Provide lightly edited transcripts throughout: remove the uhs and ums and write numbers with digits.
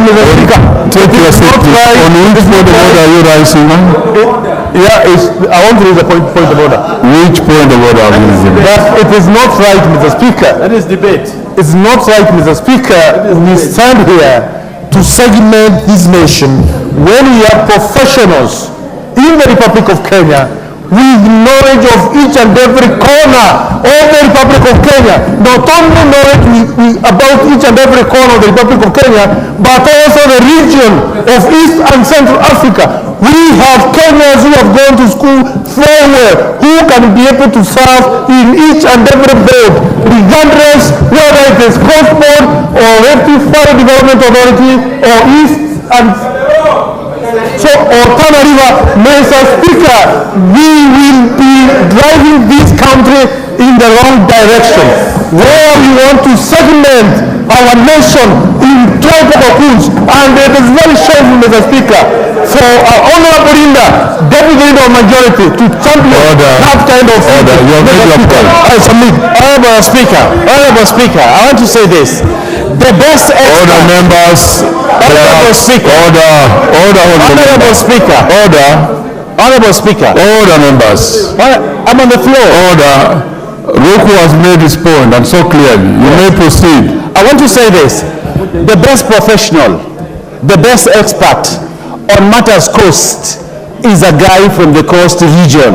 Mr. Speaker. Take your seat, please. On which point of order are you rising? Yeah, I want to raise a point of order. Which point of order are you raising? It is not right, Mr. Speaker. That is debate. It's not right, Mr. Speaker. We stand here to segment this nation when we are professionals in the Republic of Kenya with knowledge of each and every corner of the Republic of Kenya. Not only knowledge about each and every corner of the Republic of Kenya, but also the region of East and Central Africa. We have Kenyans who have gone to school very well, who can be able to serve in each and every board, regardless whether it is Coast Board or Fire Development Authority or East and or Tana River. Mr. Speaker, we will be driving this country in the wrong direction, where we want to segment our nation in tribal groups, and it is very shameful, Mr. Speaker, for our honorable leader, deputy leader of majority, to champion that kind of thing. I submit. Honorable Speaker, I want to say this. The best expert. Order, members. Honorable Speaker. Honorable Speaker. Honorable Speaker. Order, members. I'm on the floor. Order. Roku has made his point, and so clearly. You may proceed. I want to say this. The best professional, the best expert on matters coast is a guy from the coast region.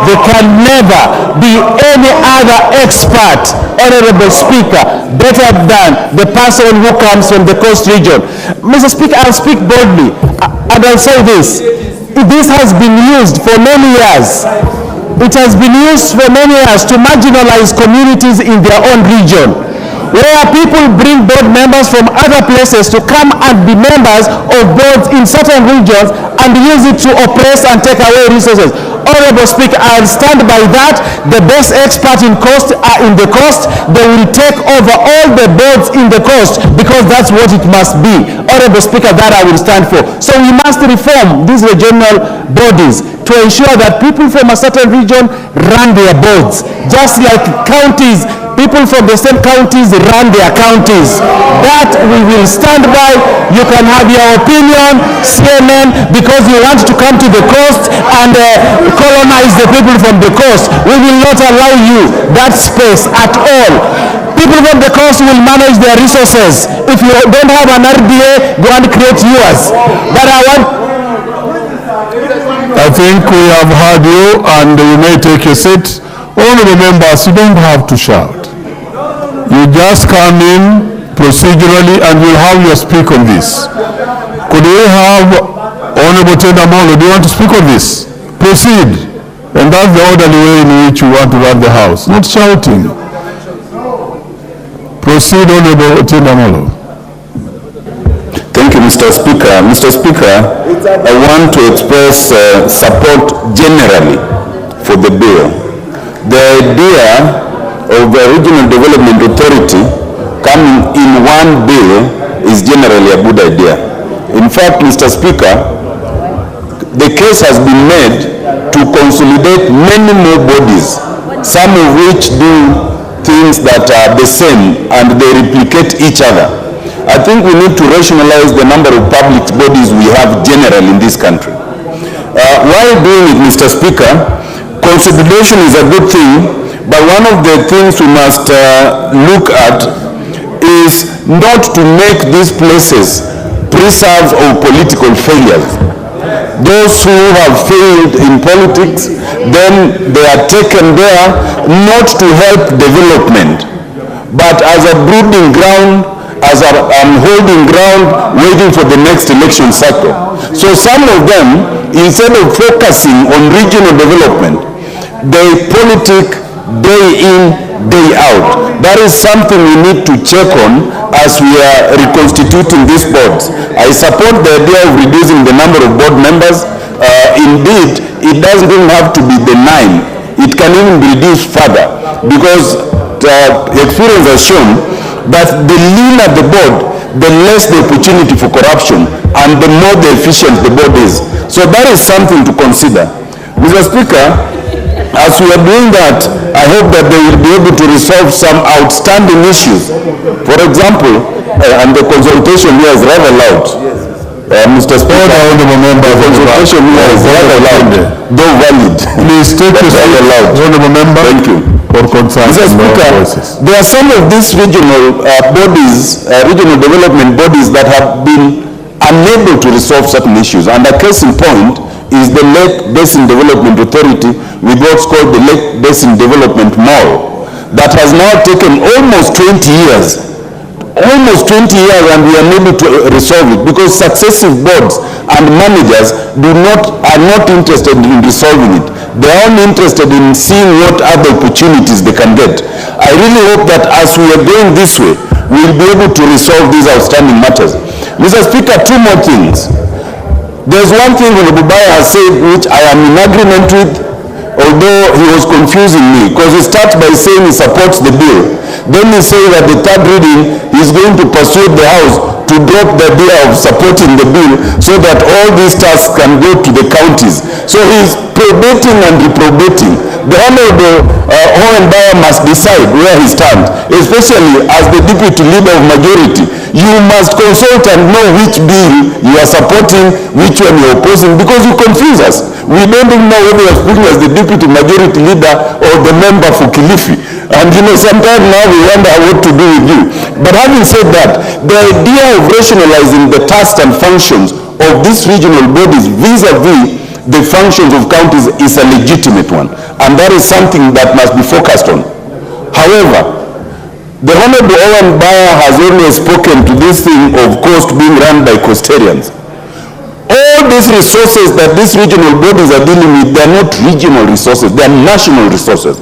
There can never be any other expert, Honorable Speaker, better than the person who comes from the coast region. Mr. Speaker, I'll speak boldly, and I'll say this. This has been used for many years. It has been used for many years to marginalize communities in their own region, where people bring board members from other places to come and be members of boards in certain regions and use it to oppress and take away resources. Honorable Speaker, I'll stand by that. The best experts in coast are in the coast. They will take over all the boards in the coast because that's what it must be. Honorable Speaker, that I will stand for. So we must reform these regional bodies to ensure that people from a certain region run their boards, just like counties. People from the same counties run their counties. That we will stand by. You can have your opinion, CNN, because you want to come to the coast and colonize the people from the coast. We will not allow you that space at all. People from the coast will manage their resources. If you don't have an RDA, go and create yours. But I think we have heard you, and you may take your seat. Honorable members, you don't have to shout. You just come in procedurally and you'll have your speak on this. Could we have Honorable Tendamolo, do you want to speak on this? Proceed. And that's the orderly way in which you want to run the House, not shouting. Proceed, Honorable Tendamolo. Thank you, Mr. Speaker. Mr. Speaker, I want to express support generally for the bill. The idea of the Regional Development Authority coming in one bill is generally a good idea. In fact, Mr. Speaker, the case has been made to consolidate many more bodies, some of which do things that are the same and they replicate each other. I think we need to rationalize the number of public bodies we have generally in this country. While doing it, Mr. Speaker, consolidation is a good thing, but one of the things we must look at is not to make these places preserves of political failures. Those who have failed in politics, then they are taken there not to help development, but as a brooding ground, as a holding ground, waiting for the next election cycle. So some of them, instead of focusing on regional development, they politic day in, day out. That is something we need to check on as we are reconstituting these boards. I support the idea of reducing the number of board members. Indeed, it doesn't even have to be the 9. It can even be reduced further, because experience has shown that the leaner the board, the less the opportunity for corruption and the more the efficient the board is. So that is something to consider. Mr. Speaker, As we are doing that, I hope that they will be able to resolve some outstanding issues. For example, and the consultation here is rather loud. Mr. Speaker, honorable member, the consultation here is rather loud, though valid. Please take your seat, honorable member. Thank you. Mr. Speaker, there are some of these regional bodies, regional development bodies that have been unable to resolve certain issues. And a case in point is the Lake Basin Development Authority with what's called the Lake Basin Development Mall that has now taken almost 20 years. Almost 20 years, and we are unable to resolve it because successive boards and managers are not interested in resolving it. They are only interested in seeing what other opportunities they can get. I really hope that as we are going this way, we will be able to resolve these outstanding matters. Mr. Speaker, two more things. There's one thing Honorable Baya has said which I am in agreement with, although he was confusing me, because he starts by saying he supports the bill. Then he says at the third reading, he's going to persuade the House to drop the idea of supporting the bill so that all these tasks can go to the counties. So he's probating and reprobating. The Honorable Owen Baya must decide where he stands, especially as the deputy leader of majority. You must consult and know which bill you are supporting, which one you are opposing, because you confuse us. We don't even know whether you are speaking as the deputy majority leader or the member for Kilifi. And you know, sometimes now we wonder what to do with you. But having said that, the idea of rationalizing the tasks and functions of these regional bodies vis-a-vis the functions of counties is a legitimate one. And that is something that must be focused on. However, the Honorable Owen Baya has always spoken to this thing of coast being run by coastarians. All these resources that these regional bodies are dealing with, they are not regional resources, they are national resources.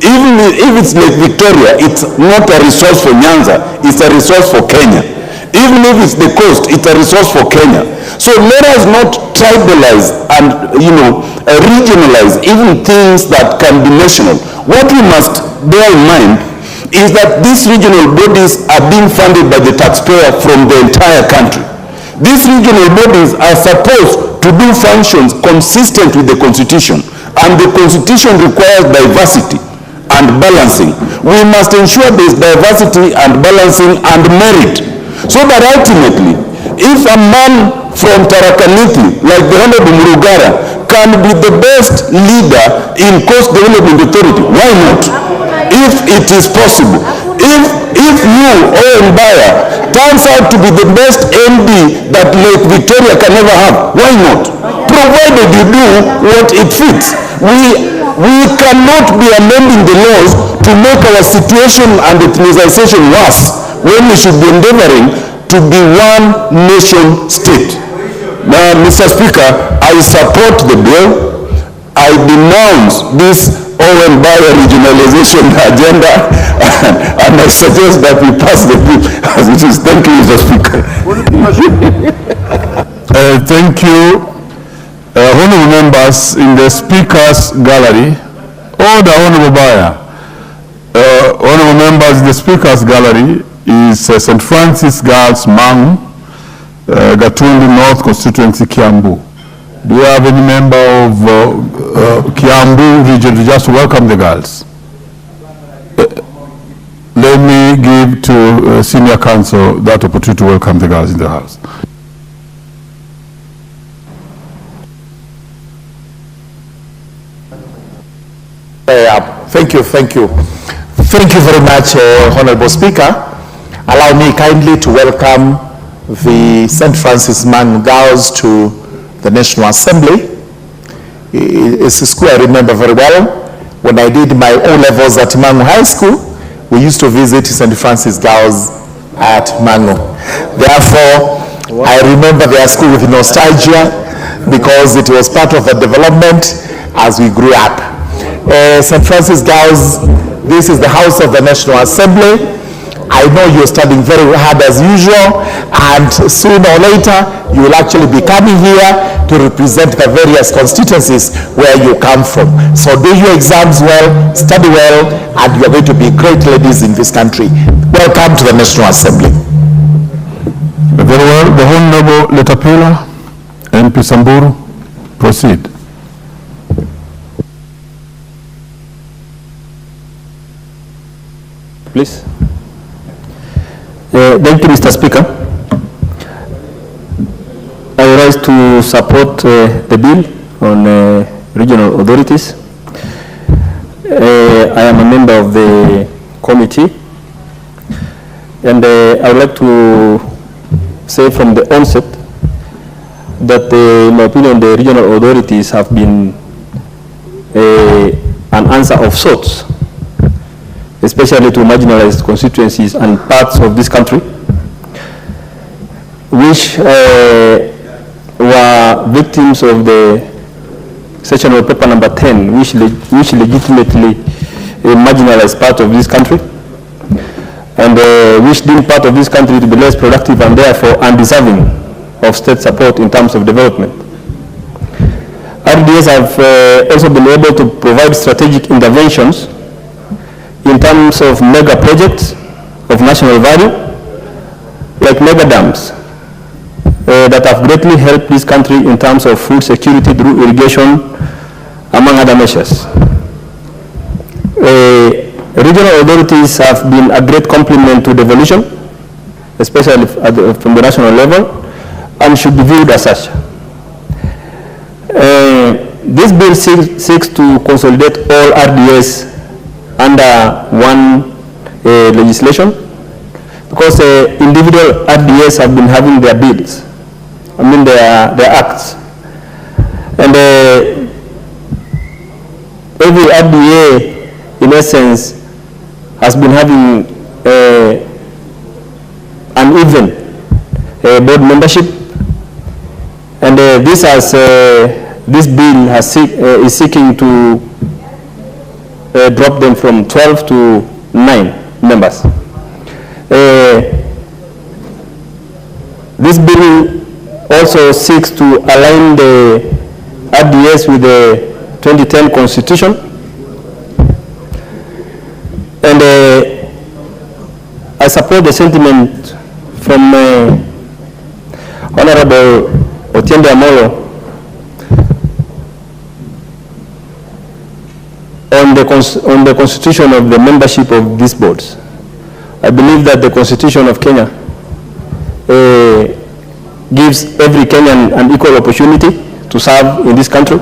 Even if it's Lake Victoria, it's not a resource for Nyanza, it's a resource for Kenya. Even if it's the coast, it's a resource for Kenya. So let us not tribalize and, regionalize even things that can be national. What we must bear in mind is that these regional bodies are being funded by the taxpayer from the entire country. These regional bodies are supposed to do functions consistent with the Constitution, and the Constitution requires diversity and balancing. We must ensure there is diversity and balancing and merit, so that ultimately, if a man from Tarakaniti, like the Honorable Murugara, can be the best leader in Coast Development Authority, why not? If it is possible. If you, Owen Baya, turns out to be the best MD that Lake Victoria can ever have, why not? Provided you do what it fits. We cannot be amending the laws to make our situation and ethnicization worse when we should be endeavoring to be one nation state. Now, Mr. Speaker, I support the bill. I denounce this Owen Baya regionalization agenda, and I suggest that we pass the bill as it is. Thank you, Mr. Speaker. Thank you. Honorable members in the Speaker's Gallery, order Honorable Baya. Honorable members in the Speaker's Gallery is St. Francis Girls Mangu, Gatundu North Constituency, Kiambu. Do you have any member of Kiambu region to just welcome the girls? Let me give to Senior Counsel that opportunity to welcome the girls in the house. Thank you very much, Honorable Speaker. Allow me kindly to welcome the St. Francis Mangu girls to the National Assembly. It's a school I remember very well. When I did my O-levels at Mangu High School, we used to visit St. Francis girls at Mangu. Therefore, I remember their school with nostalgia because it was part of the development as we grew up. St. Francis girls, this is the house of the National Assembly. I know you're studying very hard as usual, and sooner or later you will actually be coming here to represent the various constituencies where you come from. So do your exams well, study well, and you're going to be great ladies in this country. Welcome to the National Assembly. Very well. The Honorable Letapila, MP Samburu, proceed. please. Thank you, Mr. Speaker. I rise to support the bill on regional authorities. I am a member of the committee, and I would like to say from the onset that, in my opinion, the regional authorities have been an answer of sorts, especially to marginalized constituencies and parts of this country, which were victims of the section of paper number 10, which legitimately marginalized part of this country, and which deemed part of this country to be less productive and therefore undeserving of state support in terms of development. RDS have also been able to provide strategic interventions in terms of mega projects of national value, like mega dams, that have greatly helped this country in terms of food security through irrigation, among other measures. Regional authorities have been a great complement to devolution, especially from the national level, and should be viewed as such. This bill seeks to consolidate all RDS under one legislation, because individual RDS have been having their bills, their acts, and every RDA, in essence, has been having uneven board membership, and this bill is seeking to drop them from 12 to 9 members. This bill also seeks to align the RDS with the 2010 Constitution, and I support the sentiment from Honorable Otiende Amolo on the constitution of the membership of these boards. I believe that the Constitution of Kenya gives every Kenyan an equal opportunity to serve in this country,